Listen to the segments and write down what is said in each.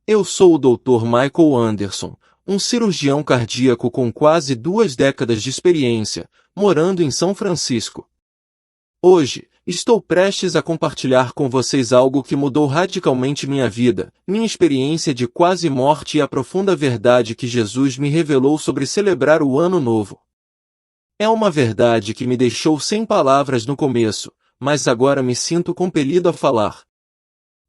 Eu sou o Dr. Michael Anderson, um cirurgião cardíaco com quase 2 décadas de experiência, morando em São Francisco. Hoje, estou prestes a compartilhar com vocês algo que mudou radicalmente minha vida, minha experiência de quase morte e a profunda verdade que Jesus me revelou sobre celebrar o Ano Novo. É uma verdade que me deixou sem palavras no começo, mas agora me sinto compelido a falar.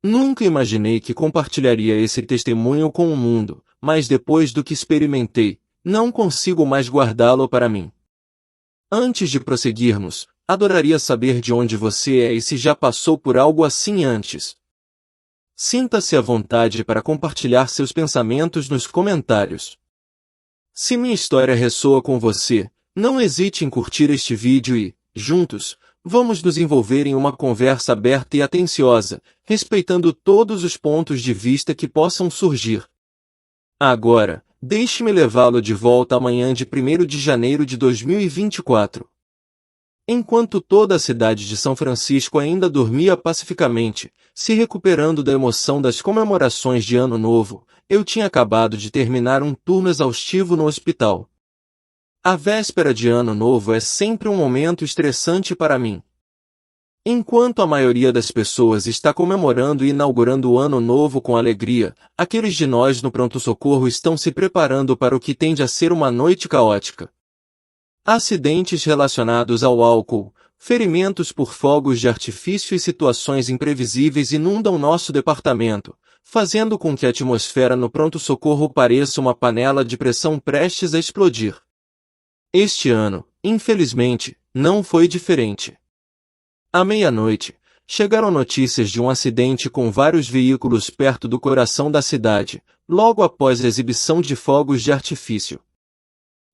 Nunca imaginei que compartilharia esse testemunho com o mundo, mas depois do que experimentei, não consigo mais guardá-lo para mim. Antes de prosseguirmos, adoraria saber de onde você é e se já passou por algo assim antes. Sinta-se à vontade para compartilhar seus pensamentos nos comentários. Se minha história ressoa com você, não hesite em curtir este vídeo e, juntos, vamos nos envolver em uma conversa aberta e atenciosa, respeitando todos os pontos de vista que possam surgir. Agora, deixe-me levá-lo de volta à manhã de 1º de janeiro de 2024. Enquanto toda a cidade de São Francisco ainda dormia pacificamente, se recuperando da emoção das comemorações de Ano Novo, eu tinha acabado de terminar um turno exaustivo no hospital. A véspera de Ano Novo é sempre um momento estressante para mim. Enquanto a maioria das pessoas está comemorando e inaugurando o Ano Novo com alegria, aqueles de nós no pronto-socorro estão se preparando para o que tende a ser uma noite caótica. Acidentes relacionados ao álcool, ferimentos por fogos de artifício e situações imprevisíveis inundam nosso departamento, fazendo com que a atmosfera no pronto-socorro pareça uma panela de pressão prestes a explodir. Este ano, infelizmente, não foi diferente. À meia-noite, chegaram notícias de um acidente com vários veículos perto do coração da cidade, logo após a exibição de fogos de artifício.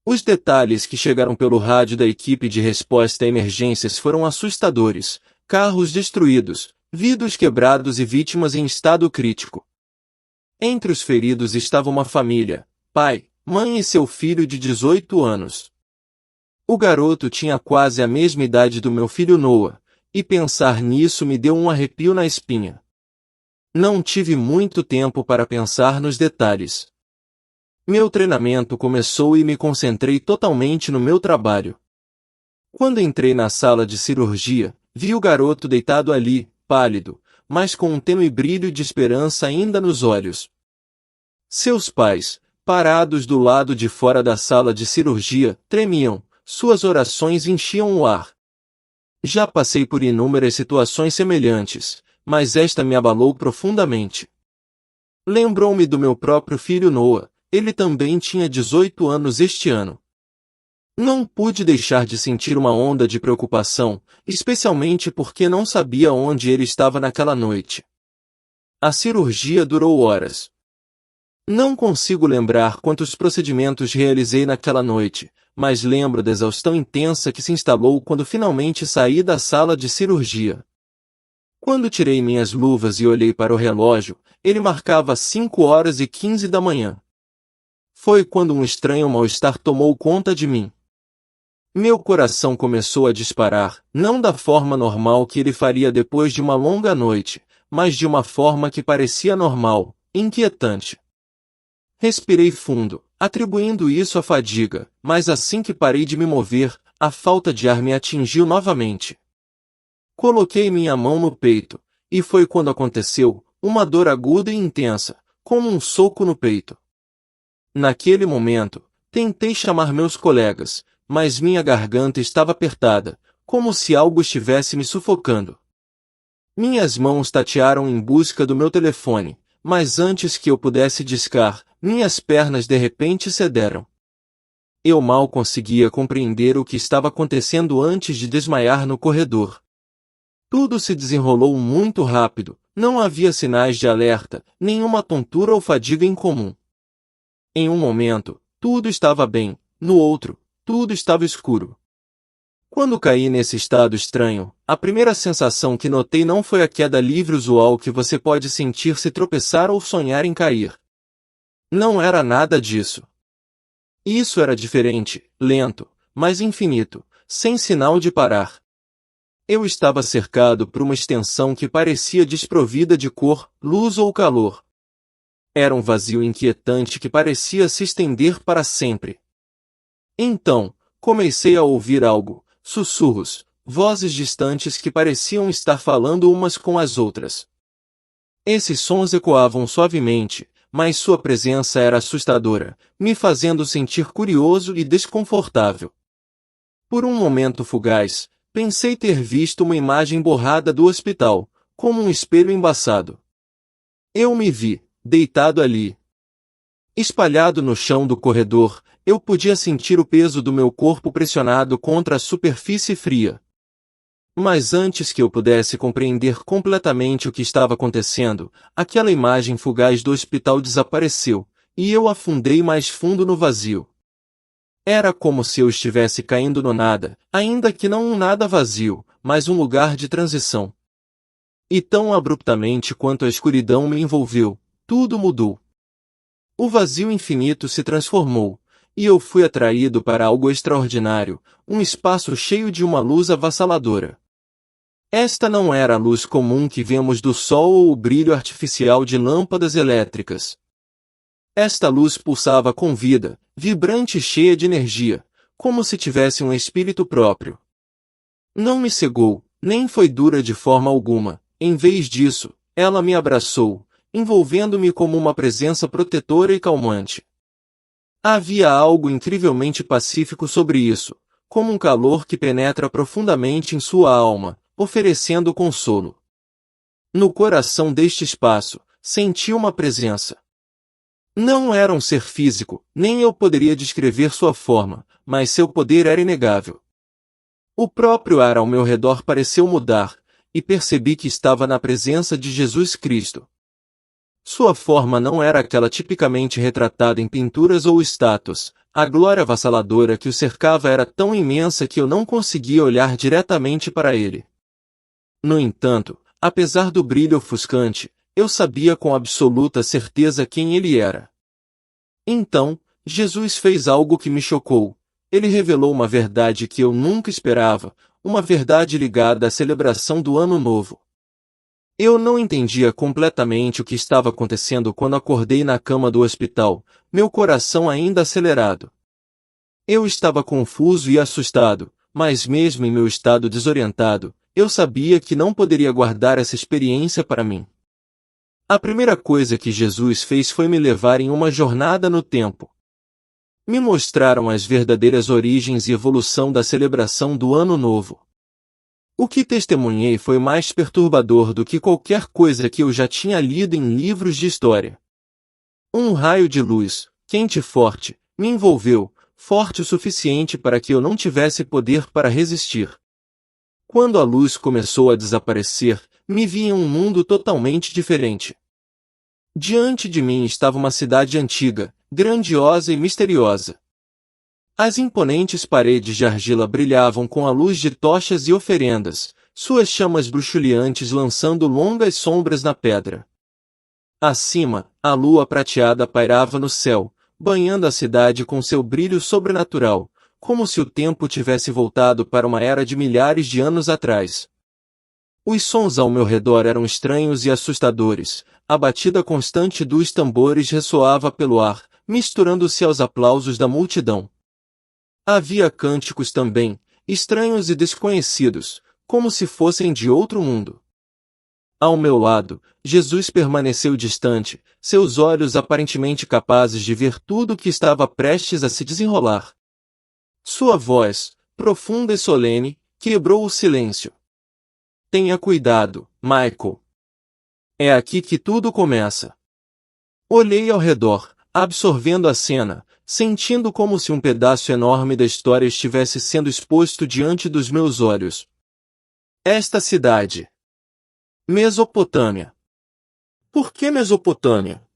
Os detalhes que chegaram pelo rádio da equipe de resposta a emergências foram assustadores: carros destruídos, vidros quebrados e vítimas em estado crítico. Entre os feridos estava uma família, pai, mãe e seu filho de 18 anos. O garoto tinha quase a mesma idade do meu filho Noah, e pensar nisso me deu um arrepio na espinha. Não tive muito tempo para pensar nos detalhes. Meu treinamento começou e me concentrei totalmente no meu trabalho. Quando entrei na sala de cirurgia, vi o garoto deitado ali, pálido, mas com um tênue brilho de esperança ainda nos olhos. Seus pais, parados do lado de fora da sala de cirurgia, tremiam. Suas orações enchiam o ar. Já passei por inúmeras situações semelhantes, mas esta me abalou profundamente. Lembrou-me do meu próprio filho Noah, ele também tinha 18 anos este ano. Não pude deixar de sentir uma onda de preocupação, especialmente porque não sabia onde ele estava naquela noite. A cirurgia durou horas. Não consigo lembrar quantos procedimentos realizei naquela noite, mas lembro da exaustão intensa que se instalou quando finalmente saí da sala de cirurgia. Quando tirei minhas luvas e olhei para o relógio, ele marcava 5h15 da manhã. Foi quando um estranho mal-estar tomou conta de mim. Meu coração começou a disparar, não da forma normal que ele faria depois de uma longa noite, mas de uma forma que parecia normal, inquietante. Respirei fundo, atribuindo isso à fadiga, mas assim que parei de me mover, a falta de ar me atingiu novamente. Coloquei minha mão no peito, e foi quando aconteceu, uma dor aguda e intensa, como um soco no peito. Naquele momento, tentei chamar meus colegas, mas minha garganta estava apertada, como se algo estivesse me sufocando. Minhas mãos tatearam em busca do meu telefone, mas antes que eu pudesse discar, minhas pernas de repente cederam. Eu mal conseguia compreender o que estava acontecendo antes de desmaiar no corredor. Tudo se desenrolou muito rápido, não havia sinais de alerta, nenhuma tontura ou fadiga incomum. Em um momento, tudo estava bem, no outro, tudo estava escuro. Quando caí nesse estado estranho, a primeira sensação que notei não foi a queda livre usual que você pode sentir se tropeçar ou sonhar em cair. Não era nada disso. Isso era diferente, lento, mas infinito, sem sinal de parar. Eu estava cercado por uma extensão que parecia desprovida de cor, luz ou calor. Era um vazio inquietante que parecia se estender para sempre. Então, comecei a ouvir algo, sussurros, vozes distantes que pareciam estar falando umas com as outras. Esses sons ecoavam suavemente, mas sua presença era assustadora, me fazendo sentir curioso e desconfortável. Por um momento fugaz, pensei ter visto uma imagem borrada do hospital, como um espelho embaçado. Eu me vi, deitado ali. Espalhado no chão do corredor, eu podia sentir o peso do meu corpo pressionado contra a superfície fria. Mas antes que eu pudesse compreender completamente o que estava acontecendo, aquela imagem fugaz do hospital desapareceu, e eu afundei mais fundo no vazio. Era como se eu estivesse caindo no nada, ainda que não um nada vazio, mas um lugar de transição. E tão abruptamente quanto a escuridão me envolveu, tudo mudou. O vazio infinito se transformou, e eu fui atraído para algo extraordinário, um espaço cheio de uma luz avassaladora. Esta não era a luz comum que vemos do sol ou o brilho artificial de lâmpadas elétricas. Esta luz pulsava com vida, vibrante e cheia de energia, como se tivesse um espírito próprio. Não me cegou, nem foi dura de forma alguma, em vez disso, ela me abraçou, envolvendo-me como uma presença protetora e calmante. Havia algo incrivelmente pacífico sobre isso, como um calor que penetra profundamente em sua alma, oferecendo consolo. No coração deste espaço, senti uma presença. Não era um ser físico, nem eu poderia descrever sua forma, mas seu poder era inegável. O próprio ar ao meu redor pareceu mudar, e percebi que estava na presença de Jesus Cristo. Sua forma não era aquela tipicamente retratada em pinturas ou estátuas, a glória avassaladora que o cercava era tão imensa que eu não conseguia olhar diretamente para ele. No entanto, apesar do brilho ofuscante, eu sabia com absoluta certeza quem ele era. Então, Jesus fez algo que me chocou. Ele revelou uma verdade que eu nunca esperava, uma verdade ligada à celebração do Ano Novo. Eu não entendia completamente o que estava acontecendo quando acordei na cama do hospital, meu coração ainda acelerado. Eu estava confuso e assustado, mas mesmo em meu estado desorientado, eu sabia que não poderia guardar essa experiência para mim. A primeira coisa que Jesus fez foi me levar em uma jornada no tempo. Me mostraram as verdadeiras origens e evolução da celebração do Ano Novo. O que testemunhei foi mais perturbador do que qualquer coisa que eu já tinha lido em livros de história. Um raio de luz, quente e forte, me envolveu, forte o suficiente para que eu não tivesse poder para resistir. Quando a luz começou a desaparecer, me vi em um mundo totalmente diferente. Diante de mim estava uma cidade antiga, grandiosa e misteriosa. As imponentes paredes de argila brilhavam com a luz de tochas e oferendas, suas chamas bruxuleantes lançando longas sombras na pedra. Acima, a lua prateada pairava no céu, banhando a cidade com seu brilho sobrenatural, como se o tempo tivesse voltado para uma era de milhares de anos atrás. Os sons ao meu redor eram estranhos e assustadores, a batida constante dos tambores ressoava pelo ar, misturando-se aos aplausos da multidão. Havia cânticos também, estranhos e desconhecidos, como se fossem de outro mundo. Ao meu lado, Jesus permaneceu distante, seus olhos aparentemente capazes de ver tudo o que estava prestes a se desenrolar. Sua voz, profunda e solene, quebrou o silêncio. Tenha cuidado, Michael. É aqui que tudo começa. Olhei ao redor, absorvendo a cena, sentindo como se um pedaço enorme da história estivesse sendo exposto diante dos meus olhos. Esta cidade. Mesopotâmia. Por que Mesopotâmia?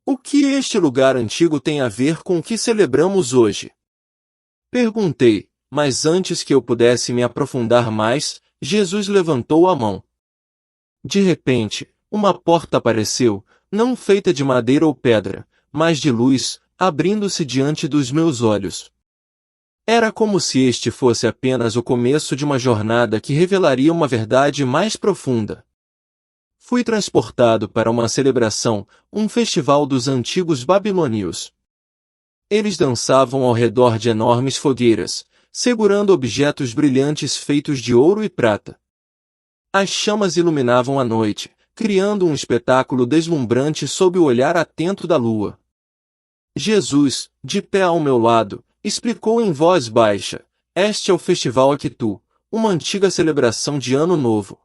O que este lugar antigo tem a ver com o que celebramos hoje? Perguntei, mas antes que eu pudesse me aprofundar mais, Jesus levantou a mão. De repente, uma porta apareceu, não feita de madeira ou pedra, mas de luz, abrindo-se diante dos meus olhos. Era como se este fosse apenas o começo de uma jornada que revelaria uma verdade mais profunda. fui transportado para uma celebração, um festival dos antigos babilônios. Eles dançavam ao redor de enormes fogueiras, segurando objetos brilhantes feitos de ouro e prata. As chamas iluminavam a noite, criando um espetáculo deslumbrante sob o olhar atento da lua. Jesus, de pé ao meu lado, explicou em voz baixa: "Este é o festival Akitu, uma antiga celebração de Ano Novo.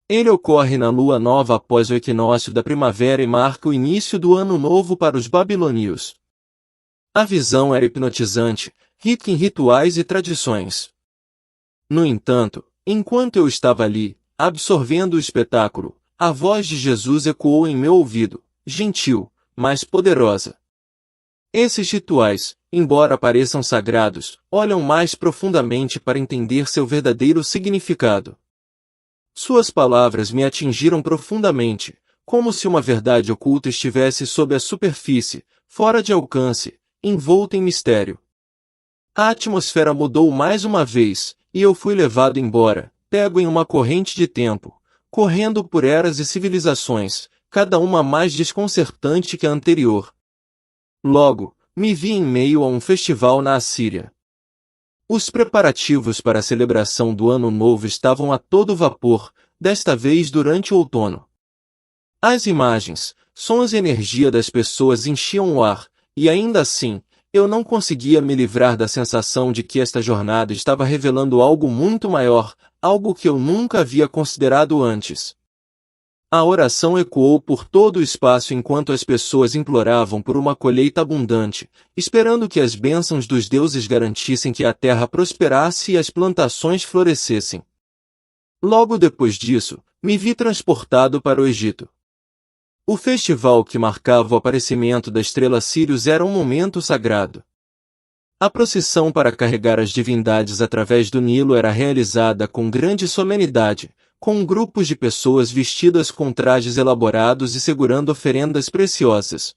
Ele ocorre na lua nova após o equinócio da primavera e marca o início do Ano Novo para os babilônios." A visão era hipnotizante, rica em rituais e tradições. No entanto, enquanto eu estava ali, absorvendo o espetáculo, a voz de Jesus ecoou em meu ouvido, gentil, mas poderosa. Esses rituais, embora pareçam sagrados, olham mais profundamente para entender seu verdadeiro significado. Suas palavras me atingiram profundamente, como se uma verdade oculta estivesse sob a superfície, fora de alcance, envolta em mistério. A atmosfera mudou mais uma vez, e eu fui levado embora, pego em uma corrente de tempo, correndo por eras e civilizações, cada uma mais desconcertante que a anterior. Logo, me vi em meio a um festival na Assíria. Os preparativos para a celebração do Ano Novo estavam a todo vapor, desta vez durante o outono. As imagens, sons e energia das pessoas enchiam o ar, e ainda assim, eu não conseguia me livrar da sensação de que esta jornada estava revelando algo muito maior, algo que eu nunca havia considerado antes. A oração ecoou por todo o espaço enquanto as pessoas imploravam por uma colheita abundante, esperando que as bênçãos dos deuses garantissem que a terra prosperasse e as plantações florescessem. Logo depois disso, me vi transportado para o Egito. O festival que marcava o aparecimento da estrela Sírius era um momento sagrado. A procissão para carregar as divindades através do Nilo era realizada com grande solenidade, com grupos de pessoas vestidas com trajes elaborados e segurando oferendas preciosas.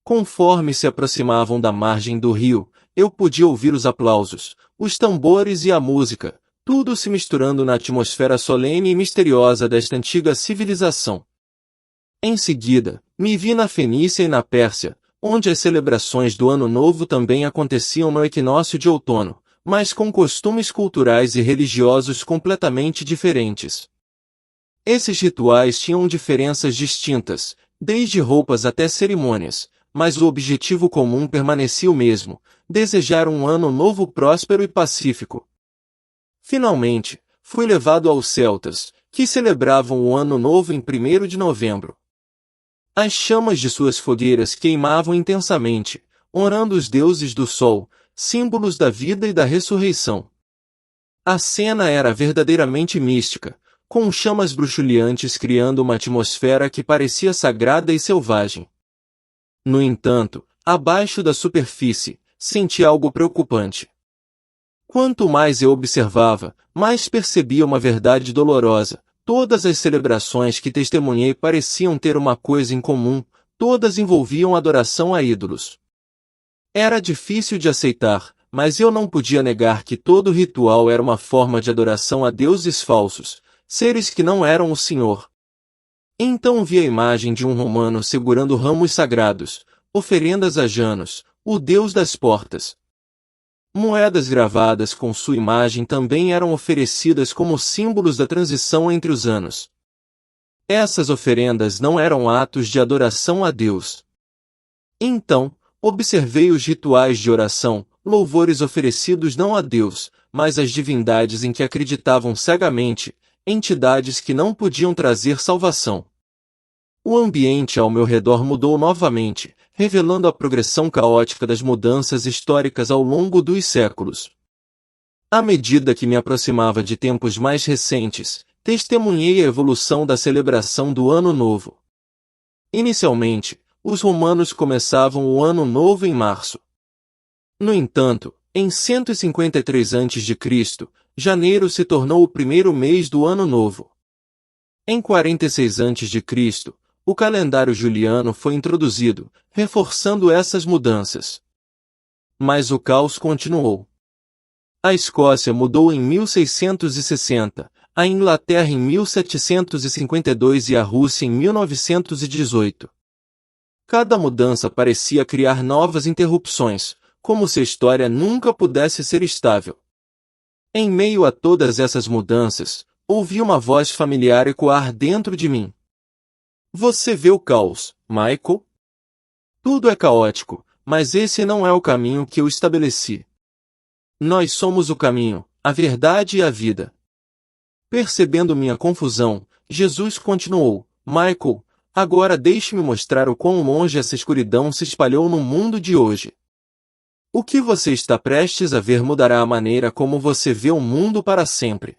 Conforme se aproximavam da margem do rio, eu podia ouvir os aplausos, os tambores e a música, tudo se misturando na atmosfera solene e misteriosa desta antiga civilização. Em seguida, me vi na Fenícia e na Pérsia, onde as celebrações do Ano Novo também aconteciam no equinócio de outono, mas com costumes culturais e religiosos completamente diferentes. Esses rituais tinham diferenças distintas, desde roupas até cerimônias, mas o objetivo comum permanecia o mesmo: desejar um ano novo próspero e pacífico. Finalmente, fui levado aos celtas, que celebravam o Ano Novo em 1º de novembro. As chamas de suas fogueiras queimavam intensamente, honrando os deuses do sol, símbolos da vida e da ressurreição. A cena era verdadeiramente mística, com chamas bruxuleantes criando uma atmosfera que parecia sagrada e selvagem. No entanto, abaixo da superfície, senti algo preocupante. Quanto mais eu observava, mais percebia uma verdade dolorosa. Todas as celebrações que testemunhei pareciam ter uma coisa em comum: todas envolviam adoração a ídolos. Era difícil de aceitar, mas eu não podia negar que todo ritual era uma forma de adoração a deuses falsos, seres que não eram o Senhor. Então vi a imagem de um romano segurando ramos sagrados, oferendas a Janos, o deus das portas. Moedas gravadas com sua imagem também eram oferecidas como símbolos da transição entre os anos. Essas oferendas não eram atos de adoração a Deus. Então, observei os rituais de oração, louvores oferecidos não a Deus, mas às divindades em que acreditavam cegamente, entidades que não podiam trazer salvação. O ambiente ao meu redor mudou novamente, revelando a progressão caótica das mudanças históricas ao longo dos séculos. À medida que me aproximava de tempos mais recentes, testemunhei a evolução da celebração do Ano Novo. Inicialmente, os romanos começavam o Ano Novo em março. No entanto, em 153 a.C., janeiro se tornou o primeiro mês do Ano Novo. Em 46 a.C., o calendário juliano foi introduzido, reforçando essas mudanças. Mas o caos continuou. A Escócia mudou em 1660, a Inglaterra em 1752 e a Rússia em 1918. Cada mudança parecia criar novas interrupções, como se a história nunca pudesse ser estável. Em meio a todas essas mudanças, ouvi uma voz familiar ecoar dentro de mim. Você vê o caos, Michael? Tudo é caótico, mas esse não é o caminho que eu estabeleci. Nós somos o caminho, a verdade e a vida. Percebendo minha confusão, Jesus continuou: Michael, agora deixe-me mostrar o quão longe essa escuridão se espalhou no mundo de hoje. O que você está prestes a ver mudará a maneira como você vê o mundo para sempre.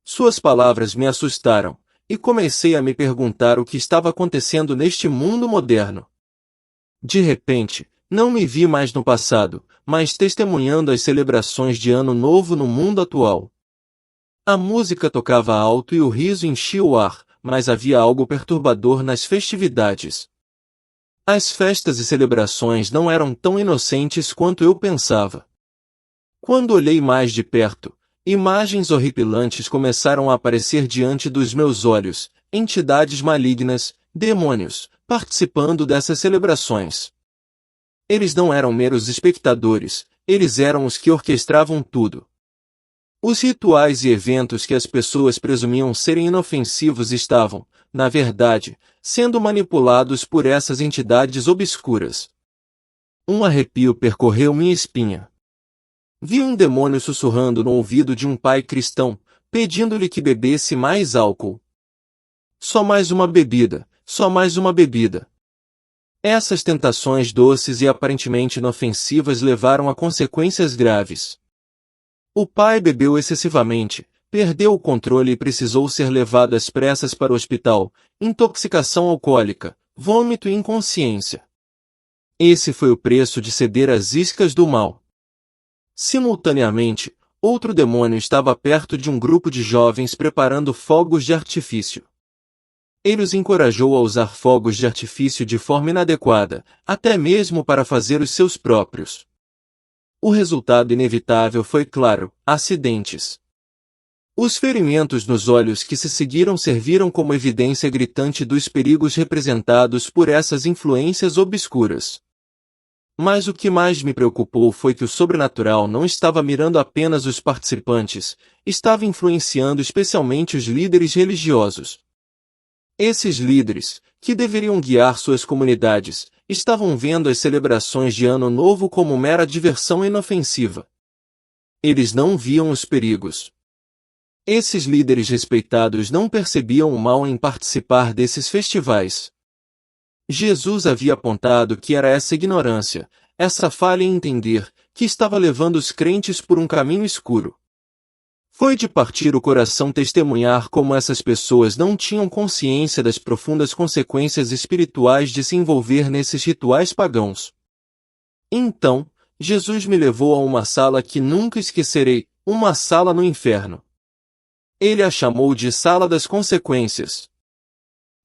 Suas palavras me assustaram, e comecei a me perguntar o que estava acontecendo neste mundo moderno. De repente, não me vi mais no passado, mas testemunhando as celebrações de Ano Novo no mundo atual. A música tocava alto e o riso enchia o ar, mas havia algo perturbador nas festividades. As festas e celebrações não eram tão inocentes quanto eu pensava. Quando olhei mais de perto, imagens horripilantes começaram a aparecer diante dos meus olhos, entidades malignas, demônios, participando dessas celebrações. Eles não eram meros espectadores, eles eram os que orquestravam tudo. Os rituais e eventos que as pessoas presumiam serem inofensivos estavam, na verdade, sendo manipulados por essas entidades obscuras. Um arrepio percorreu minha espinha. Vi um demônio sussurrando no ouvido de um pai cristão, pedindo-lhe que bebesse mais álcool. Só mais uma bebida, só mais uma bebida. Essas tentações doces e aparentemente inofensivas levaram a consequências graves. O pai bebeu excessivamente, perdeu o controle e precisou ser levado às pressas para o hospital, intoxicação alcoólica, vômito e inconsciência. Esse foi o preço de ceder às iscas do mal. Simultaneamente, outro demônio estava perto de um grupo de jovens preparando fogos de artifício. Ele os encorajou a usar fogos de artifício de forma inadequada, até mesmo para fazer os seus próprios. O resultado inevitável foi claro: acidentes. Os ferimentos nos olhos que se seguiram serviram como evidência gritante dos perigos representados por essas influências obscuras. Mas o que mais me preocupou foi que o sobrenatural não estava mirando apenas os participantes, estava influenciando especialmente os líderes religiosos. Esses líderes, que deveriam guiar suas comunidades, estavam vendo as celebrações de Ano Novo como mera diversão inofensiva. Eles não viam os perigos. Esses líderes respeitados não percebiam o mal em participar desses festivais. Jesus havia apontado que era essa ignorância, essa falha em entender, que estava levando os crentes por um caminho escuro. Foi de partir o coração testemunhar como essas pessoas não tinham consciência das profundas consequências espirituais de se envolver nesses rituais pagãos. Então, Jesus me levou a uma sala que nunca esquecerei, uma sala no inferno. Ele a chamou de Sala das Consequências.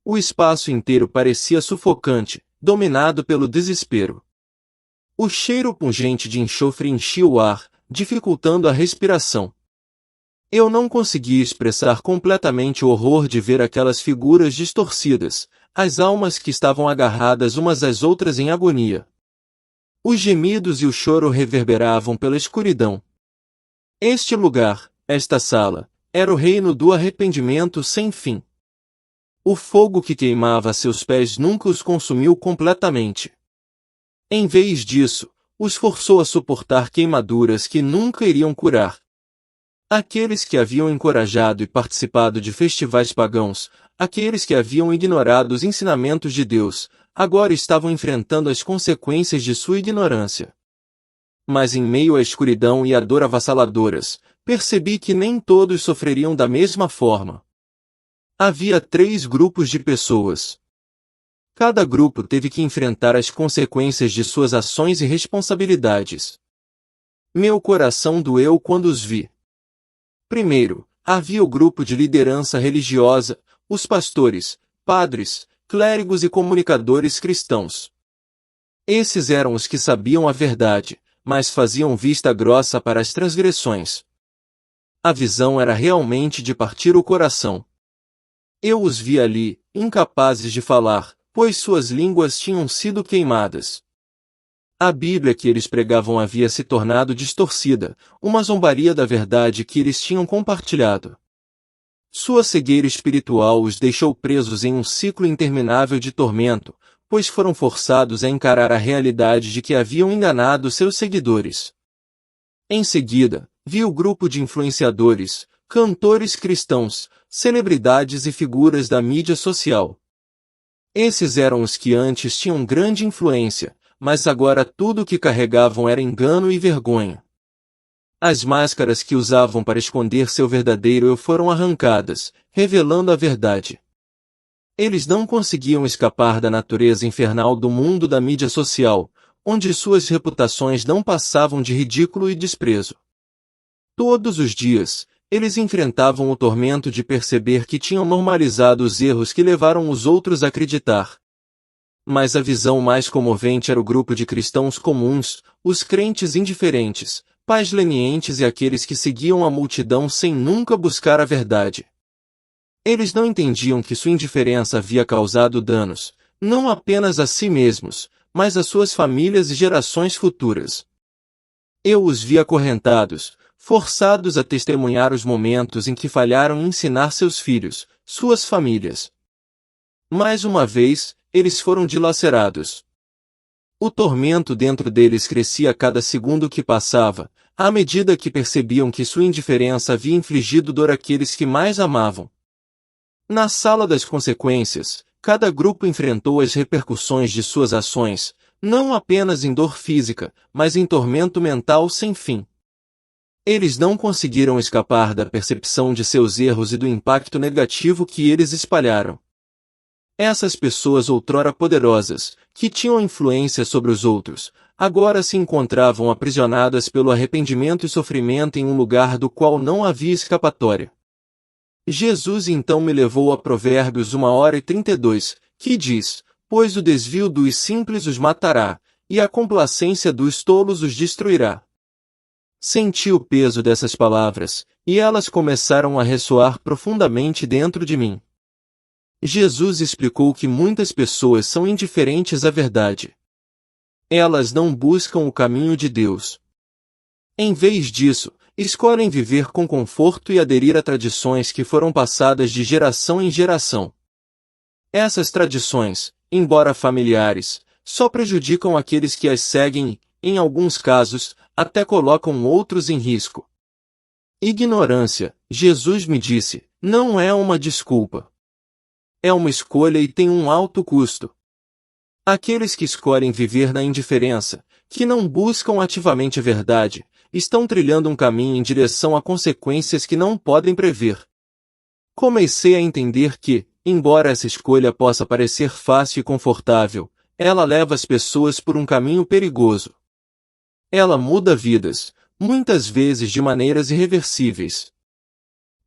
O espaço inteiro parecia sufocante, dominado pelo desespero. O cheiro pungente de enxofre enchia o ar, dificultando a respiração. Eu não conseguia expressar completamente o horror de ver aquelas figuras distorcidas, as almas que estavam agarradas umas às outras em agonia. Os gemidos e o choro reverberavam pela escuridão. Este lugar, esta sala, era o reino do arrependimento sem fim. O fogo que queimava a seus pés nunca os consumiu completamente. Em vez disso, os forçou a suportar queimaduras que nunca iriam curar. Aqueles que haviam encorajado e participado de festivais pagãos, aqueles que haviam ignorado os ensinamentos de Deus, agora estavam enfrentando as consequências de sua ignorância. Mas em meio à escuridão e à dor avassaladoras, percebi que nem todos sofreriam da mesma forma. Havia 3 grupos de pessoas. Cada grupo teve que enfrentar as consequências de suas ações e responsabilidades. Meu coração doeu quando os vi. Primeiro, havia o grupo de liderança religiosa, os pastores, padres, clérigos e comunicadores cristãos. Esses eram os que sabiam a verdade, mas faziam vista grossa para as transgressões. A visão era realmente de partir o coração. Eu os vi ali, incapazes de falar, pois suas línguas tinham sido queimadas. A Bíblia que eles pregavam havia se tornado distorcida, uma zombaria da verdade que eles tinham compartilhado. Sua cegueira espiritual os deixou presos em um ciclo interminável de tormento, pois foram forçados a encarar a realidade de que haviam enganado seus seguidores. Em seguida, vi o grupo de influenciadores, cantores cristãos, celebridades e figuras da mídia social. Esses eram os que antes tinham grande influência, mas agora tudo o que carregavam era engano e vergonha. As máscaras que usavam para esconder seu verdadeiro eu foram arrancadas, revelando a verdade. Eles não conseguiam escapar da natureza infernal do mundo da mídia social, onde suas reputações não passavam de ridículo e desprezo. Todos os dias, eles enfrentavam o tormento de perceber que tinham normalizado os erros que levaram os outros a acreditar. Mas a visão mais comovente era o grupo de cristãos comuns, os crentes indiferentes, pais lenientes e aqueles que seguiam a multidão sem nunca buscar a verdade. Eles não entendiam que sua indiferença havia causado danos, não apenas a si mesmos, mas a suas famílias e gerações futuras. Eu os vi acorrentados, forçados a testemunhar os momentos em que falharam em ensinar seus filhos, suas famílias. Mais uma vez, eles foram dilacerados. O tormento dentro deles crescia a cada segundo que passava, à medida que percebiam que sua indiferença havia infligido dor àqueles que mais amavam. Na sala das consequências, cada grupo enfrentou as repercussões de suas ações, não apenas em dor física, mas em tormento mental sem fim. Eles não conseguiram escapar da percepção de seus erros e do impacto negativo que eles espalharam. Essas pessoas outrora poderosas, que tinham influência sobre os outros, agora se encontravam aprisionadas pelo arrependimento e sofrimento em um lugar do qual não havia escapatória. Jesus então me levou a Provérbios 1h32, que diz: pois o desvio dos simples os matará, e a complacência dos tolos os destruirá. Senti o peso dessas palavras, e elas começaram a ressoar profundamente dentro de mim. Jesus explicou que muitas pessoas são indiferentes à verdade. Elas não buscam o caminho de Deus. Em vez disso, escolhem viver com conforto e aderir a tradições que foram passadas de geração em geração. Essas tradições, embora familiares, só prejudicam aqueles que as seguem e, em alguns casos, até colocam outros em risco. Ignorância, Jesus me disse, não é uma desculpa. É uma escolha e tem um alto custo. Aqueles que escolhem viver na indiferença, que não buscam ativamente a verdade, estão trilhando um caminho em direção a consequências que não podem prever. Comecei a entender que, embora essa escolha possa parecer fácil e confortável, ela leva as pessoas por um caminho perigoso. Ela muda vidas, muitas vezes de maneiras irreversíveis.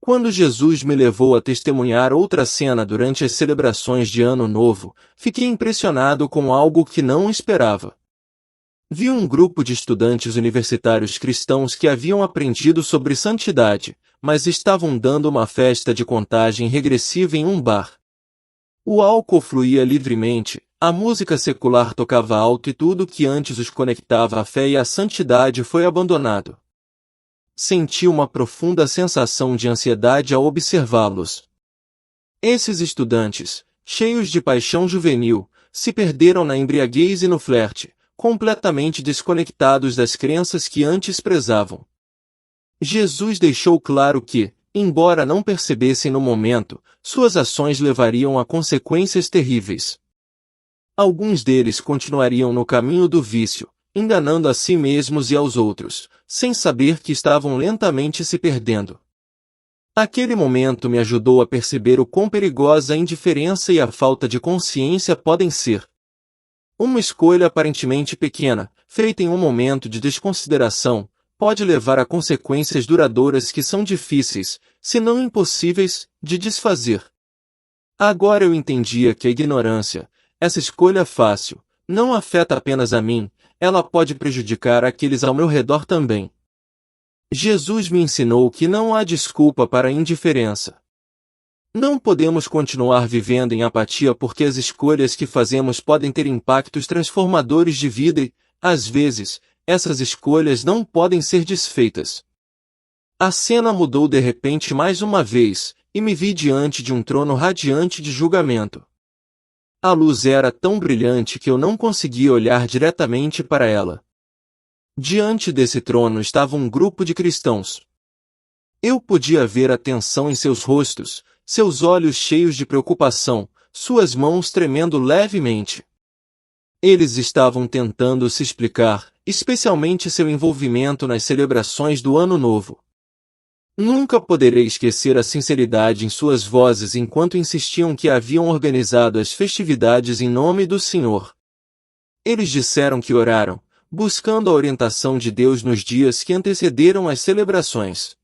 Quando Jesus me levou a testemunhar outra cena durante as celebrações de Ano Novo, fiquei impressionado com algo que não esperava. Vi um grupo de estudantes universitários cristãos que haviam aprendido sobre santidade, mas estavam dando uma festa de contagem regressiva em um bar. O álcool fluía livremente, a música secular tocava alto e tudo que antes os conectava à fé e à santidade foi abandonado. Senti uma profunda sensação de ansiedade ao observá-los. Esses estudantes, cheios de paixão juvenil, se perderam na embriaguez e no flerte, completamente desconectados das crenças que antes prezavam. Jesus deixou claro que, embora não percebessem no momento, suas ações levariam a consequências terríveis. Alguns deles continuariam no caminho do vício, enganando a si mesmos e aos outros, sem saber que estavam lentamente se perdendo. Aquele momento me ajudou a perceber o quão perigosa a indiferença e a falta de consciência podem ser. Uma escolha aparentemente pequena, feita em um momento de desconsideração, pode levar a consequências duradouras que são difíceis, se não impossíveis, de desfazer. Agora eu entendia que a ignorância, essa escolha fácil, não afeta apenas a mim, ela pode prejudicar aqueles ao meu redor também. Jesus me ensinou que não há desculpa para a indiferença. Não podemos continuar vivendo em apatia porque as escolhas que fazemos podem ter impactos transformadores de vida e, às vezes, essas escolhas não podem ser desfeitas. A cena mudou de repente mais uma vez, e me vi diante de um trono radiante de julgamento. A luz era tão brilhante que eu não conseguia olhar diretamente para ela. Diante desse trono estava um grupo de cristãos. Eu podia ver a tensão em seus rostos, seus olhos cheios de preocupação, suas mãos tremendo levemente. Eles estavam tentando se explicar, especialmente seu envolvimento nas celebrações do Ano Novo. Nunca poderei esquecer a sinceridade em suas vozes enquanto insistiam que haviam organizado as festividades em nome do Senhor. Eles disseram que oraram, buscando a orientação de Deus nos dias que antecederam as celebrações.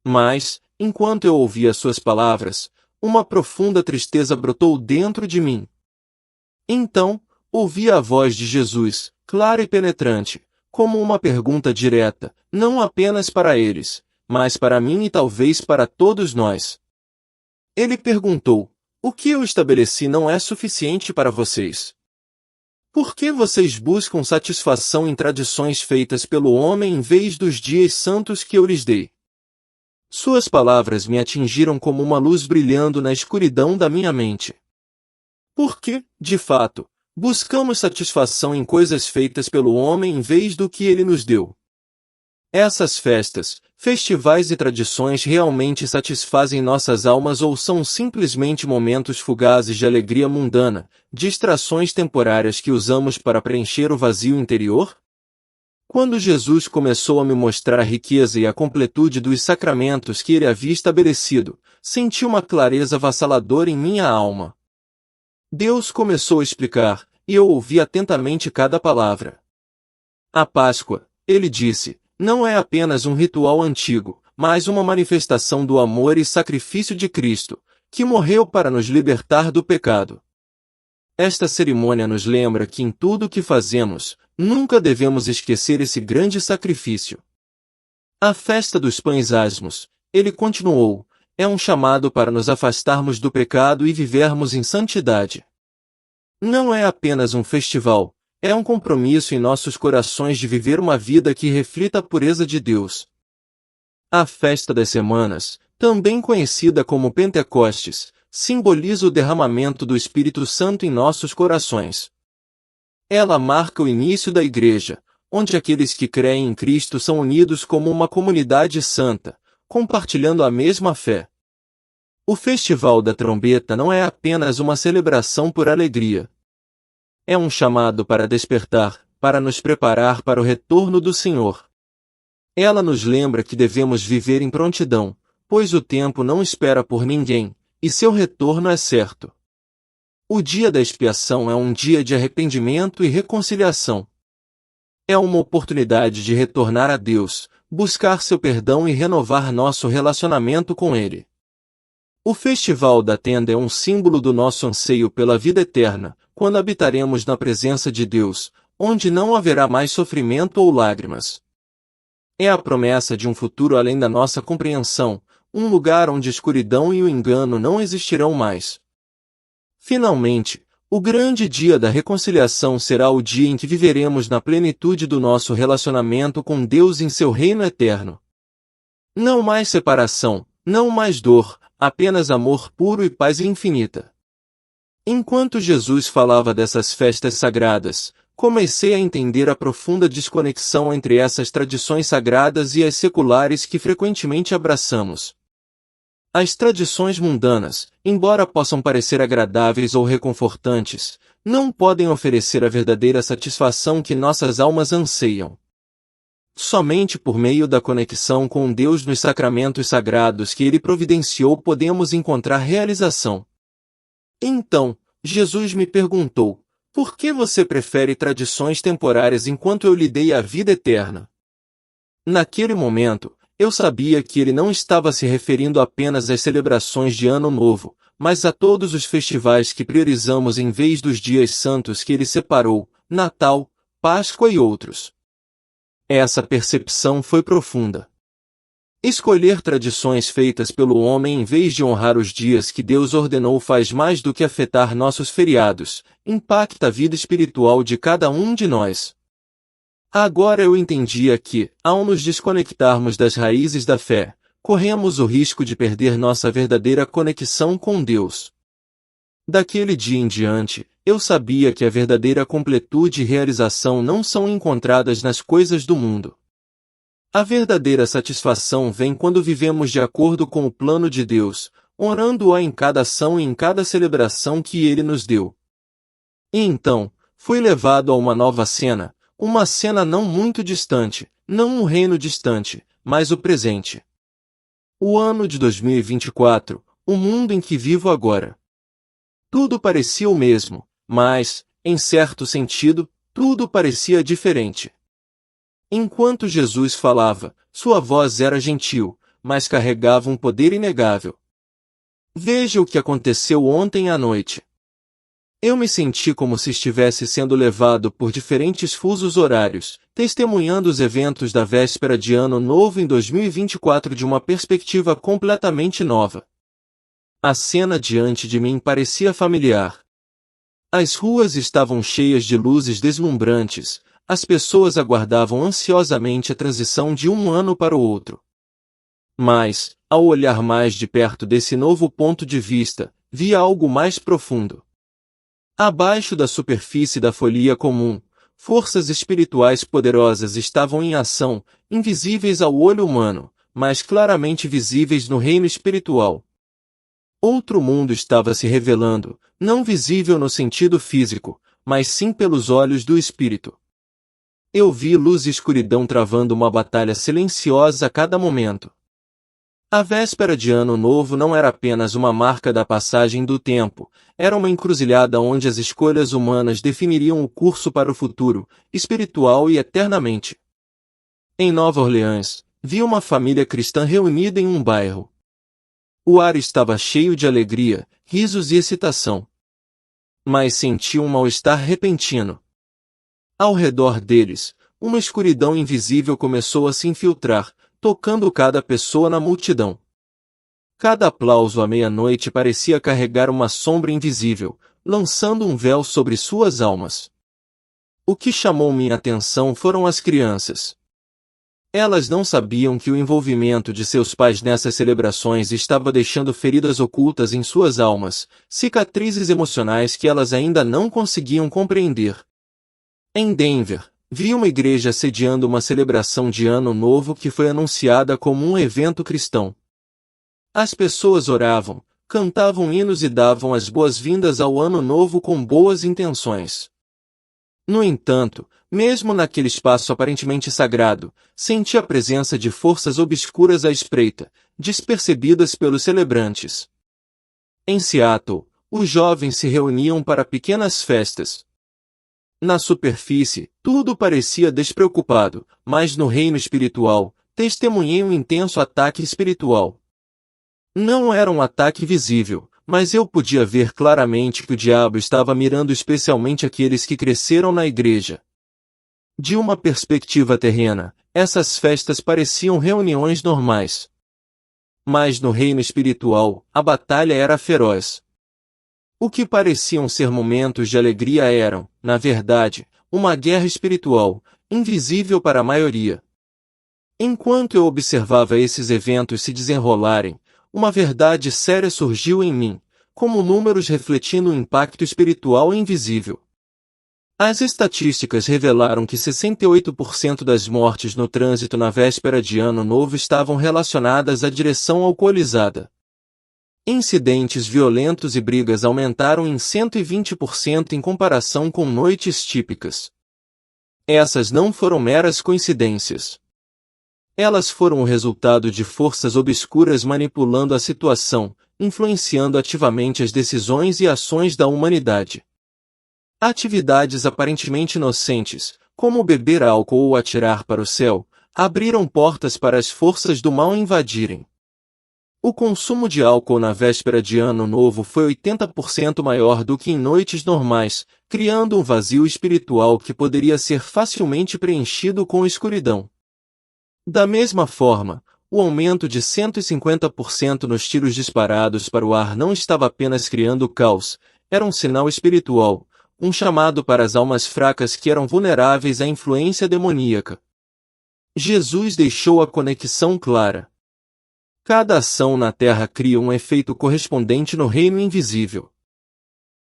Mas, enquanto eu ouvia suas palavras, uma profunda tristeza brotou dentro de mim. Então, ouvi a voz de Jesus, clara e penetrante, como uma pergunta direta, não apenas para eles, mas para mim e talvez para todos nós. Ele perguntou: o que eu estabeleci não é suficiente para vocês? Por que vocês buscam satisfação em tradições feitas pelo homem em vez dos dias santos que eu lhes dei? Suas palavras me atingiram como uma luz brilhando na escuridão da minha mente. Por que, de fato, buscamos satisfação em coisas feitas pelo homem em vez do que ele nos deu? Essas festas, festivais e tradições realmente satisfazem nossas almas ou são simplesmente momentos fugazes de alegria mundana, distrações temporárias que usamos para preencher o vazio interior? Quando Jesus começou a me mostrar a riqueza e a completude dos sacramentos que ele havia estabelecido, senti uma clareza avassaladora em minha alma. Deus começou a explicar, e eu ouvi atentamente cada palavra. A Páscoa, ele disse, não é apenas um ritual antigo, mas uma manifestação do amor e sacrifício de Cristo, que morreu para nos libertar do pecado. Esta cerimônia nos lembra que em tudo o que fazemos, nunca devemos esquecer esse grande sacrifício. A festa dos pães asmos, ele continuou, é um chamado para nos afastarmos do pecado e vivermos em santidade. Não é apenas um festival, é um compromisso em nossos corações de viver uma vida que reflita a pureza de Deus. A festa das semanas, também conhecida como Pentecostes, simboliza o derramamento do Espírito Santo em nossos corações. Ela marca o início da Igreja, onde aqueles que creem em Cristo são unidos como uma comunidade santa, compartilhando a mesma fé. O Festival da Trombeta não é apenas uma celebração por alegria. É um chamado para despertar, para nos preparar para o retorno do Senhor. Ela nos lembra que devemos viver em prontidão, pois o tempo não espera por ninguém, e seu retorno é certo. O dia da expiação é um dia de arrependimento e reconciliação. É uma oportunidade de retornar a Deus, buscar seu perdão e renovar nosso relacionamento com Ele. O Festival da Tenda é um símbolo do nosso anseio pela vida eterna, quando habitaremos na presença de Deus, onde não haverá mais sofrimento ou lágrimas. É a promessa de um futuro além da nossa compreensão, um lugar onde a escuridão e o engano não existirão mais. Finalmente, o grande dia da reconciliação será o dia em que viveremos na plenitude do nosso relacionamento com Deus em seu reino eterno. Não mais separação, não mais dor, apenas amor puro e paz infinita. Enquanto Jesus falava dessas festas sagradas, comecei a entender a profunda desconexão entre essas tradições sagradas e as seculares que frequentemente abraçamos. As tradições mundanas, embora possam parecer agradáveis ou reconfortantes, não podem oferecer a verdadeira satisfação que nossas almas anseiam. Somente por meio da conexão com Deus nos sacramentos sagrados que Ele providenciou podemos encontrar realização. Então, Jesus me perguntou, por que você prefere tradições temporárias enquanto eu lhe dei a vida eterna? Naquele momento, eu sabia que ele não estava se referindo apenas às celebrações de Ano Novo, mas a todos os festivais que priorizamos em vez dos dias santos que ele separou, Natal, Páscoa e outros. Essa percepção foi profunda. Escolher tradições feitas pelo homem em vez de honrar os dias que Deus ordenou faz mais do que afetar nossos feriados, impacta a vida espiritual de cada um de nós. Agora eu entendia que, ao nos desconectarmos das raízes da fé, corremos o risco de perder nossa verdadeira conexão com Deus. Daquele dia em diante, eu sabia que a verdadeira completude e realização não são encontradas nas coisas do mundo. A verdadeira satisfação vem quando vivemos de acordo com o plano de Deus, honrando-o em cada ação e em cada celebração que Ele nos deu. E então, fui levado a uma cena não muito distante, não um reino distante, mas o presente. O ano de 2024, o mundo em que vivo agora. Tudo parecia o mesmo, mas, em certo sentido, tudo parecia diferente. Enquanto Jesus falava, sua voz era gentil, mas carregava um poder inegável. Veja o que aconteceu ontem à noite. Eu me senti como se estivesse sendo levado por diferentes fusos horários, testemunhando os eventos da véspera de Ano Novo em 2024 de uma perspectiva completamente nova. A cena diante de mim parecia familiar. As ruas estavam cheias de luzes deslumbrantes, as pessoas aguardavam ansiosamente a transição de um ano para o outro. Mas, ao olhar mais de perto desse novo ponto de vista, via algo mais profundo. Abaixo da superfície da folia comum, forças espirituais poderosas estavam em ação, invisíveis ao olho humano, mas claramente visíveis no reino espiritual. Outro mundo estava se revelando, não visível no sentido físico, mas sim pelos olhos do espírito. Eu vi luz e escuridão travando uma batalha silenciosa a cada momento. A véspera de Ano Novo não era apenas uma marca da passagem do tempo, era uma encruzilhada onde as escolhas humanas definiriam o curso para o futuro, espiritual e eternamente. Em Nova Orleans, vi uma família cristã reunida em um bairro. O ar estava cheio de alegria, risos e excitação. Mas senti um mal-estar repentino. Ao redor deles, uma escuridão invisível começou a se infiltrar, tocando cada pessoa na multidão. Cada aplauso à meia-noite parecia carregar uma sombra invisível, lançando um véu sobre suas almas. O que chamou minha atenção foram as crianças. Elas não sabiam que o envolvimento de seus pais nessas celebrações estava deixando feridas ocultas em suas almas, cicatrizes emocionais que elas ainda não conseguiam compreender. Em Denver, vi uma igreja sediando uma celebração de Ano Novo que foi anunciada como um evento cristão. As pessoas oravam, cantavam hinos e davam as boas-vindas ao Ano Novo com boas intenções. No entanto, mesmo naquele espaço aparentemente sagrado, senti a presença de forças obscuras à espreita, despercebidas pelos celebrantes. Em Seattle, os jovens se reuniam para pequenas festas. Na superfície, tudo parecia despreocupado, mas no reino espiritual, testemunhei um intenso ataque espiritual. Não era um ataque visível, mas eu podia ver claramente que o diabo estava mirando especialmente aqueles que cresceram na igreja. De uma perspectiva terrena, essas festas pareciam reuniões normais. Mas no reino espiritual, a batalha era feroz. O que pareciam ser momentos de alegria eram, na verdade, uma guerra espiritual, invisível para a maioria. Enquanto eu observava esses eventos se desenrolarem, uma verdade séria surgiu em mim, como números refletindo um impacto espiritual invisível. As estatísticas revelaram que 68% das mortes no trânsito na véspera de Ano Novo estavam relacionadas à direção alcoolizada. Incidentes violentos e brigas aumentaram em 120% em comparação com noites típicas. Essas não foram meras coincidências. Elas foram o resultado de forças obscuras manipulando a situação, influenciando ativamente as decisões e ações da humanidade. Atividades aparentemente inocentes, como beber álcool ou atirar para o céu, abriram portas para as forças do mal invadirem. O consumo de álcool na véspera de Ano Novo foi 80% maior do que em noites normais, criando um vazio espiritual que poderia ser facilmente preenchido com escuridão. Da mesma forma, o aumento de 150% nos tiros disparados para o ar não estava apenas criando caos, era um sinal espiritual, um chamado para as almas fracas que eram vulneráveis à influência demoníaca. Jesus deixou a conexão clara. Cada ação na terra cria um efeito correspondente no reino invisível.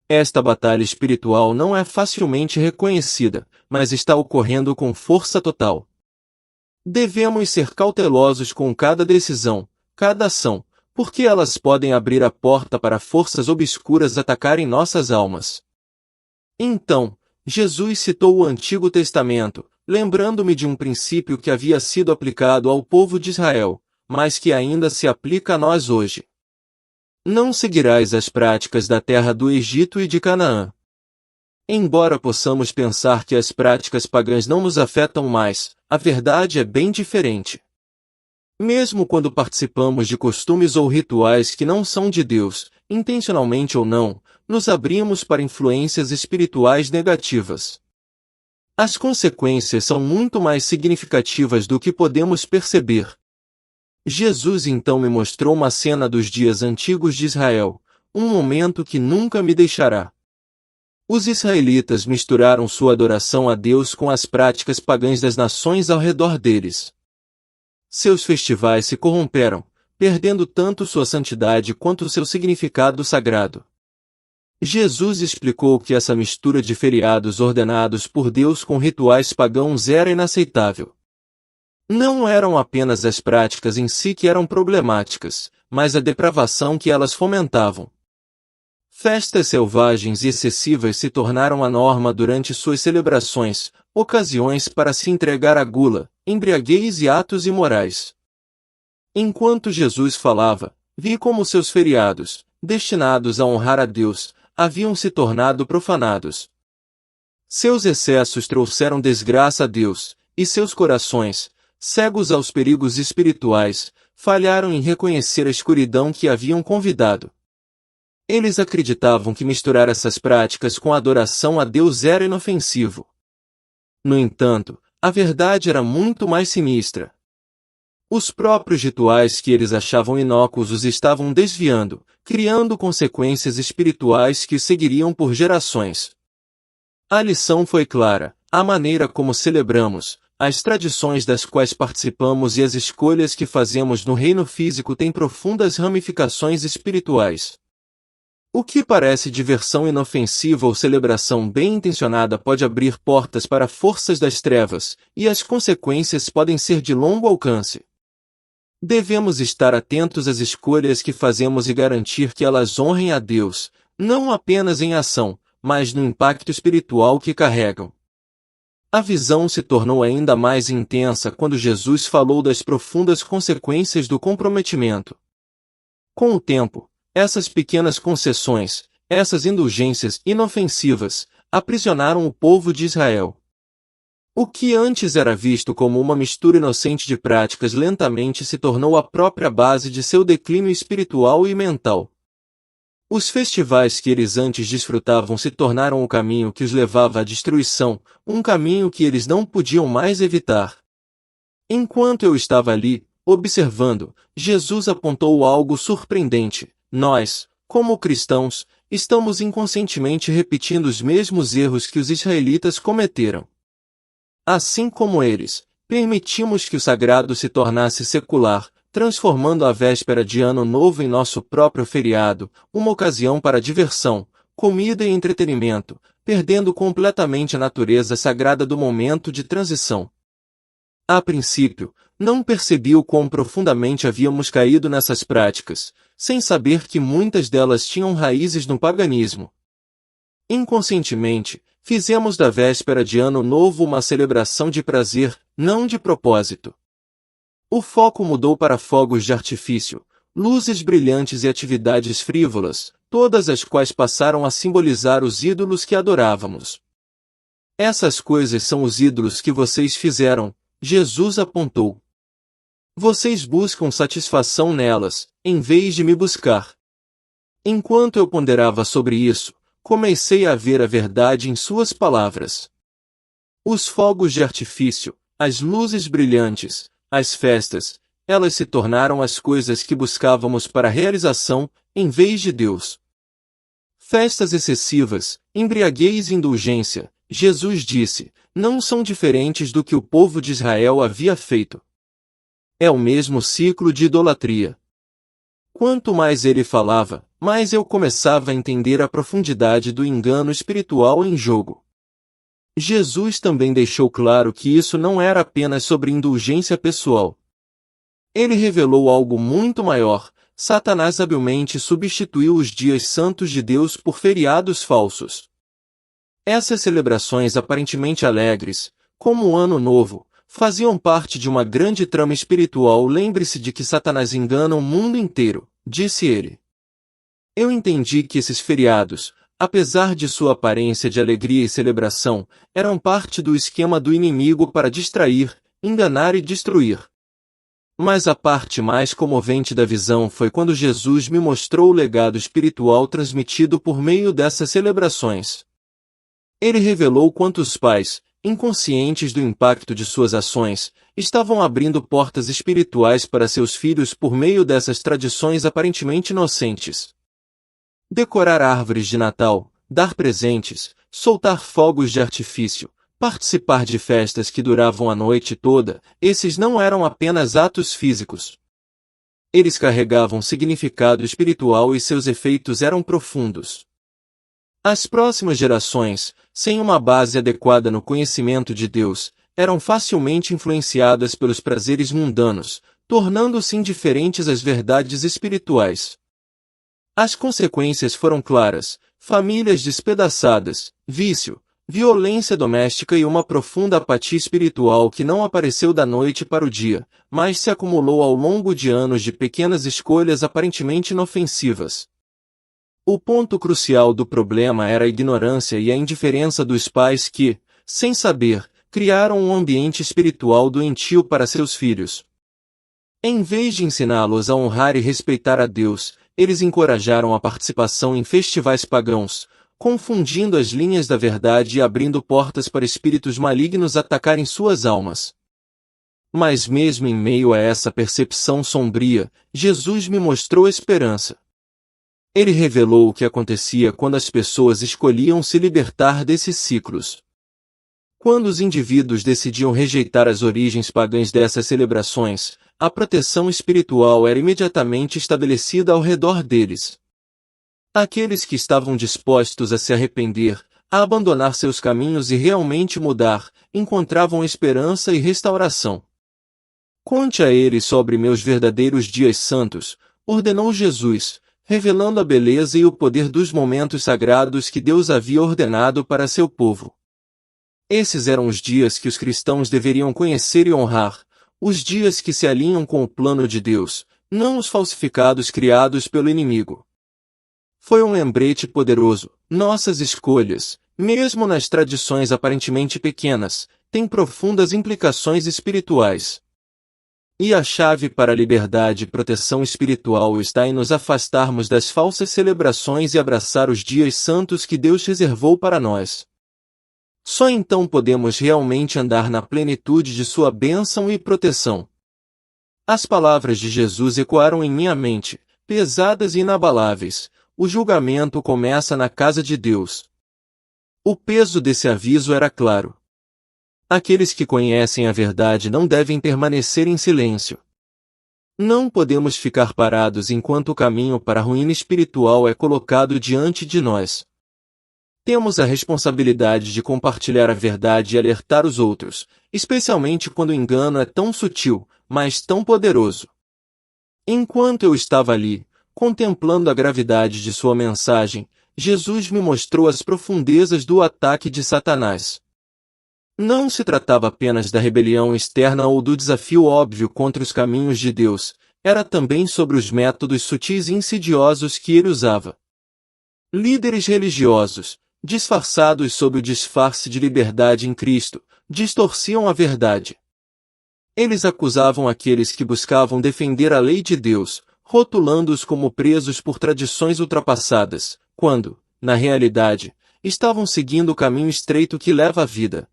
Esta batalha espiritual não é facilmente reconhecida, mas está ocorrendo com força total. Devemos ser cautelosos com cada decisão, cada ação, porque elas podem abrir a porta para forças obscuras atacarem nossas almas. Então, Jesus citou o Antigo Testamento, lembrando-me de um princípio que havia sido aplicado ao povo de Israel, mas que ainda se aplica a nós hoje. Não seguirás as práticas da terra do Egito e de Canaã. Embora possamos pensar que as práticas pagãs não nos afetam mais, a verdade é bem diferente. Mesmo quando participamos de costumes ou rituais que não são de Deus, intencionalmente ou não, nos abrimos para influências espirituais negativas. As consequências são muito mais significativas do que podemos perceber. Jesus então me mostrou uma cena dos dias antigos de Israel, um momento que nunca me deixará. Os israelitas misturaram sua adoração a Deus com as práticas pagãs das nações ao redor deles. Seus festivais se corromperam, perdendo tanto sua santidade quanto seu significado sagrado. Jesus explicou que essa mistura de feriados ordenados por Deus com rituais pagãos era inaceitável. Não eram apenas as práticas em si que eram problemáticas, mas a depravação que elas fomentavam. Festas selvagens e excessivas se tornaram a norma durante suas celebrações, ocasiões para se entregar à gula, embriaguez e atos imorais. Enquanto Jesus falava, vi como seus feriados, destinados a honrar a Deus, haviam se tornado profanados. Seus excessos trouxeram desgraça a Deus, e seus corações, cegos aos perigos espirituais, falharam em reconhecer a escuridão que haviam convidado. Eles acreditavam que misturar essas práticas com a adoração a Deus era inofensivo. No entanto, a verdade era muito mais sinistra. Os próprios rituais que eles achavam inócuos os estavam desviando, criando consequências espirituais que seguiriam por gerações. A lição foi clara: a maneira como celebramos, as tradições das quais participamos e as escolhas que fazemos no reino físico têm profundas ramificações espirituais. O que parece diversão inofensiva ou celebração bem-intencionada pode abrir portas para forças das trevas, e as consequências podem ser de longo alcance. Devemos estar atentos às escolhas que fazemos e garantir que elas honrem a Deus, não apenas em ação, mas no impacto espiritual que carregam. A visão se tornou ainda mais intensa quando Jesus falou das profundas consequências do comprometimento. Com o tempo, essas pequenas concessões, essas indulgências inofensivas, aprisionaram o povo de Israel. O que antes era visto como uma mistura inocente de práticas lentamente se tornou a própria base de seu declínio espiritual e mental. Os festivais que eles antes desfrutavam se tornaram o caminho que os levava à destruição, um caminho que eles não podiam mais evitar. Enquanto eu estava ali, observando, Jesus apontou algo surpreendente. Nós, como cristãos, estamos inconscientemente repetindo os mesmos erros que os israelitas cometeram. Assim como eles, permitimos que o sagrado se tornasse secular, transformando a véspera de Ano Novo em nosso próprio feriado, uma ocasião para diversão, comida e entretenimento, perdendo completamente a natureza sagrada do momento de transição. A princípio, não percebi o quão profundamente havíamos caído nessas práticas, sem saber que muitas delas tinham raízes no paganismo. Inconscientemente, fizemos da véspera de Ano Novo uma celebração de prazer, não de propósito. O foco mudou para fogos de artifício, luzes brilhantes e atividades frívolas, todas as quais passaram a simbolizar os ídolos que adorávamos. Essas coisas são os ídolos que vocês fizeram, Jesus apontou. Vocês buscam satisfação nelas, em vez de me buscar. Enquanto eu ponderava sobre isso, comecei a ver a verdade em suas palavras. Os fogos de artifício, as luzes brilhantes, as festas, elas se tornaram as coisas que buscávamos para a realização, em vez de Deus. Festas excessivas, embriaguez e indulgência, Jesus disse, não são diferentes do que o povo de Israel havia feito. É o mesmo ciclo de idolatria. Quanto mais ele falava, mais eu começava a entender a profundidade do engano espiritual em jogo. Jesus também deixou claro que isso não era apenas sobre indulgência pessoal. Ele revelou algo muito maior. Satanás habilmente substituiu os dias santos de Deus por feriados falsos. Essas celebrações aparentemente alegres, como o Ano Novo, faziam parte de uma grande trama espiritual. Lembre-se de que Satanás engana o mundo inteiro, disse ele. Eu entendi que esses feriados, apesar de sua aparência de alegria e celebração, eram parte do esquema do inimigo para distrair, enganar e destruir. Mas a parte mais comovente da visão foi quando Jesus me mostrou o legado espiritual transmitido por meio dessas celebrações. Ele revelou quanto os pais, inconscientes do impacto de suas ações, estavam abrindo portas espirituais para seus filhos por meio dessas tradições aparentemente inocentes. Decorar árvores de Natal, dar presentes, soltar fogos de artifício, participar de festas que duravam a noite toda, esses não eram apenas atos físicos. Eles carregavam significado espiritual e seus efeitos eram profundos. As próximas gerações, sem uma base adequada no conhecimento de Deus, eram facilmente influenciadas pelos prazeres mundanos, tornando-se indiferentes às verdades espirituais. As consequências foram claras: famílias despedaçadas, vício, violência doméstica e uma profunda apatia espiritual que não apareceu da noite para o dia, mas se acumulou ao longo de anos de pequenas escolhas aparentemente inofensivas. O ponto crucial do problema era a ignorância e a indiferença dos pais que, sem saber, criaram um ambiente espiritual doentio para seus filhos. Em vez de ensiná-los a honrar e respeitar a Deus, eles encorajaram a participação em festivais pagãos, confundindo as linhas da verdade e abrindo portas para espíritos malignos atacarem suas almas. Mas mesmo em meio a essa percepção sombria, Jesus me mostrou esperança. Ele revelou o que acontecia quando as pessoas escolhiam se libertar desses ciclos. Quando os indivíduos decidiam rejeitar as origens pagãs dessas celebrações, a proteção espiritual era imediatamente estabelecida ao redor deles. Aqueles que estavam dispostos a se arrepender, a abandonar seus caminhos e realmente mudar, encontravam esperança e restauração. Conte a eles sobre meus verdadeiros dias santos, ordenou Jesus, revelando a beleza e o poder dos momentos sagrados que Deus havia ordenado para seu povo. Esses eram os dias que os cristãos deveriam conhecer e honrar, os dias que se alinham com o plano de Deus, não os falsificados criados pelo inimigo. Foi um lembrete poderoso: nossas escolhas, mesmo nas tradições aparentemente pequenas, têm profundas implicações espirituais. E a chave para a liberdade e proteção espiritual está em nos afastarmos das falsas celebrações e abraçar os dias santos que Deus reservou para nós. Só então podemos realmente andar na plenitude de sua bênção e proteção. As palavras de Jesus ecoaram em minha mente, pesadas e inabaláveis: o julgamento começa na casa de Deus. O peso desse aviso era claro. Aqueles que conhecem a verdade não devem permanecer em silêncio. Não podemos ficar parados enquanto o caminho para a ruína espiritual é colocado diante de nós. Temos a responsabilidade de compartilhar a verdade e alertar os outros, especialmente quando o engano é tão sutil, mas tão poderoso. Enquanto eu estava ali, contemplando a gravidade de sua mensagem, Jesus me mostrou as profundezas do ataque de Satanás. Não se tratava apenas da rebelião externa ou do desafio óbvio contra os caminhos de Deus, era também sobre os métodos sutis e insidiosos que ele usava. Líderes religiosos, disfarçados sob o disfarce de liberdade em Cristo, distorciam a verdade. Eles acusavam aqueles que buscavam defender a lei de Deus, rotulando-os como presos por tradições ultrapassadas, quando, na realidade, estavam seguindo o caminho estreito que leva à vida.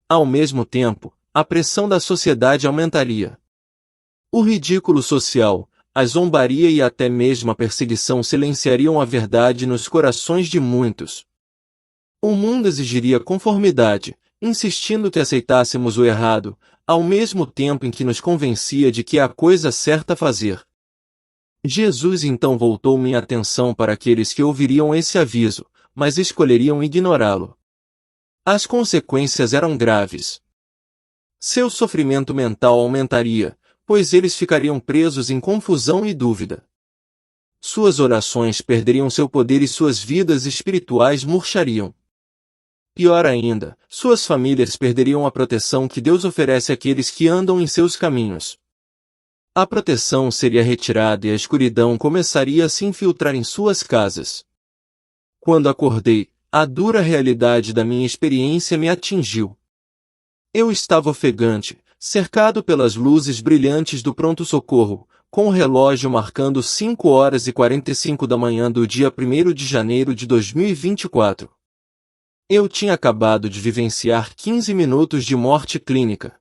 Ao mesmo tempo, a pressão da sociedade aumentaria. O ridículo social, a zombaria e até mesmo a perseguição silenciariam a verdade nos corações de muitos. O mundo exigiria conformidade, insistindo que aceitássemos o errado, ao mesmo tempo em que nos convencia de que é a coisa certa a fazer. Jesus então voltou minha atenção para aqueles que ouviriam esse aviso, mas escolheriam ignorá-lo. As consequências eram graves. Seu sofrimento mental aumentaria, pois eles ficariam presos em confusão e dúvida. Suas orações perderiam seu poder e suas vidas espirituais murchariam. Pior ainda, suas famílias perderiam a proteção que Deus oferece àqueles que andam em seus caminhos. A proteção seria retirada e a escuridão começaria a se infiltrar em suas casas. Quando acordei, a dura realidade da minha experiência me atingiu. Eu estava ofegante, cercado pelas luzes brilhantes do pronto-socorro, com o relógio marcando 5h45 da manhã do dia 1º de janeiro de 2024. Eu tinha acabado de vivenciar 15 minutos de morte clínica.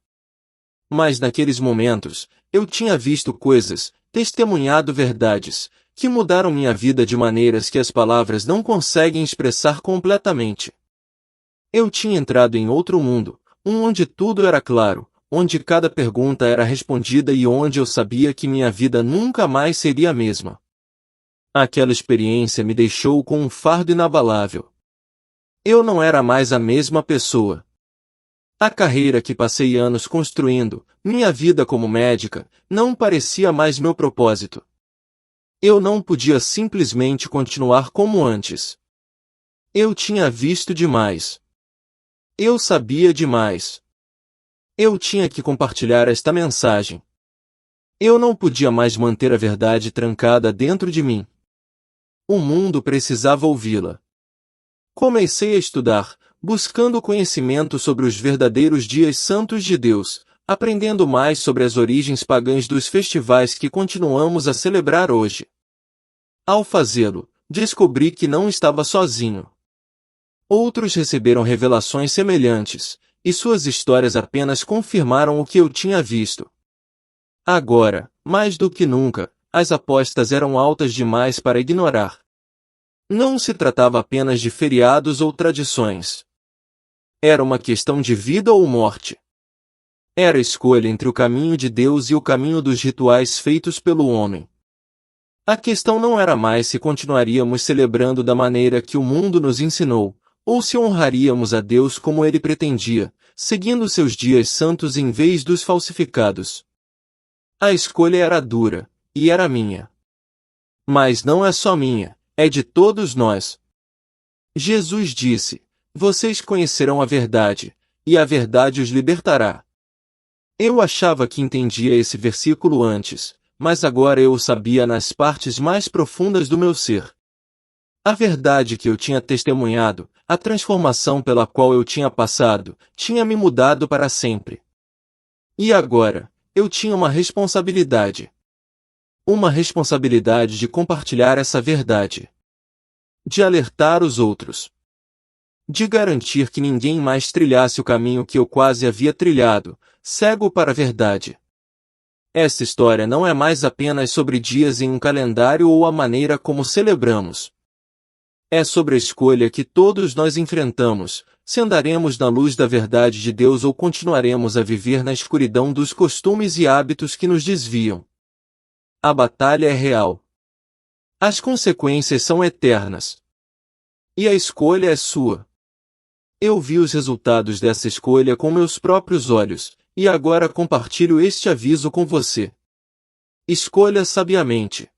Mas naqueles momentos, eu tinha visto coisas, testemunhado verdades, que mudaram minha vida de maneiras que as palavras não conseguem expressar completamente. Eu tinha entrado em outro mundo, onde tudo era claro, onde cada pergunta era respondida e onde eu sabia que minha vida nunca mais seria a mesma. Aquela experiência me deixou com um fardo inabalável. Eu não era mais a mesma pessoa. A carreira que passei anos construindo, minha vida como médica, não parecia mais meu propósito. Eu não podia simplesmente continuar como antes. Eu tinha visto demais. Eu sabia demais. Eu tinha que compartilhar esta mensagem. Eu não podia mais manter a verdade trancada dentro de mim. O mundo precisava ouvi-la. Comecei a estudar, buscando conhecimento sobre os verdadeiros dias santos de Deus, aprendendo mais sobre as origens pagãs dos festivais que continuamos a celebrar hoje. Ao fazê-lo, descobri que não estava sozinho. Outros receberam revelações semelhantes, e suas histórias apenas confirmaram o que eu tinha visto. Agora, mais do que nunca, as apostas eram altas demais para ignorar. Não se tratava apenas de feriados ou tradições. Era uma questão de vida ou morte. Era a escolha entre o caminho de Deus e o caminho dos rituais feitos pelo homem. A questão não era mais se continuaríamos celebrando da maneira que o mundo nos ensinou, ou se honraríamos a Deus como ele pretendia, seguindo seus dias santos em vez dos falsificados. A escolha era dura, e era minha. Mas não é só minha, é de todos nós. Jesus disse: "Vocês conhecerão a verdade, e a verdade os libertará." Eu achava que entendia esse versículo antes, mas agora eu o sabia nas partes mais profundas do meu ser. A verdade que eu tinha testemunhado, a transformação pela qual eu tinha passado, tinha me mudado para sempre. E agora, eu tinha uma responsabilidade. Uma responsabilidade de compartilhar essa verdade. De alertar os outros. De garantir que ninguém mais trilhasse o caminho que eu quase havia trilhado, cego para a verdade. Essa história não é mais apenas sobre dias em um calendário ou a maneira como celebramos. É sobre a escolha que todos nós enfrentamos, se andaremos na luz da verdade de Deus ou continuaremos a viver na escuridão dos costumes e hábitos que nos desviam. A batalha é real. As consequências são eternas. E a escolha é sua. Eu vi os resultados dessa escolha com meus próprios olhos, e agora compartilho este aviso com você. Escolha sabiamente.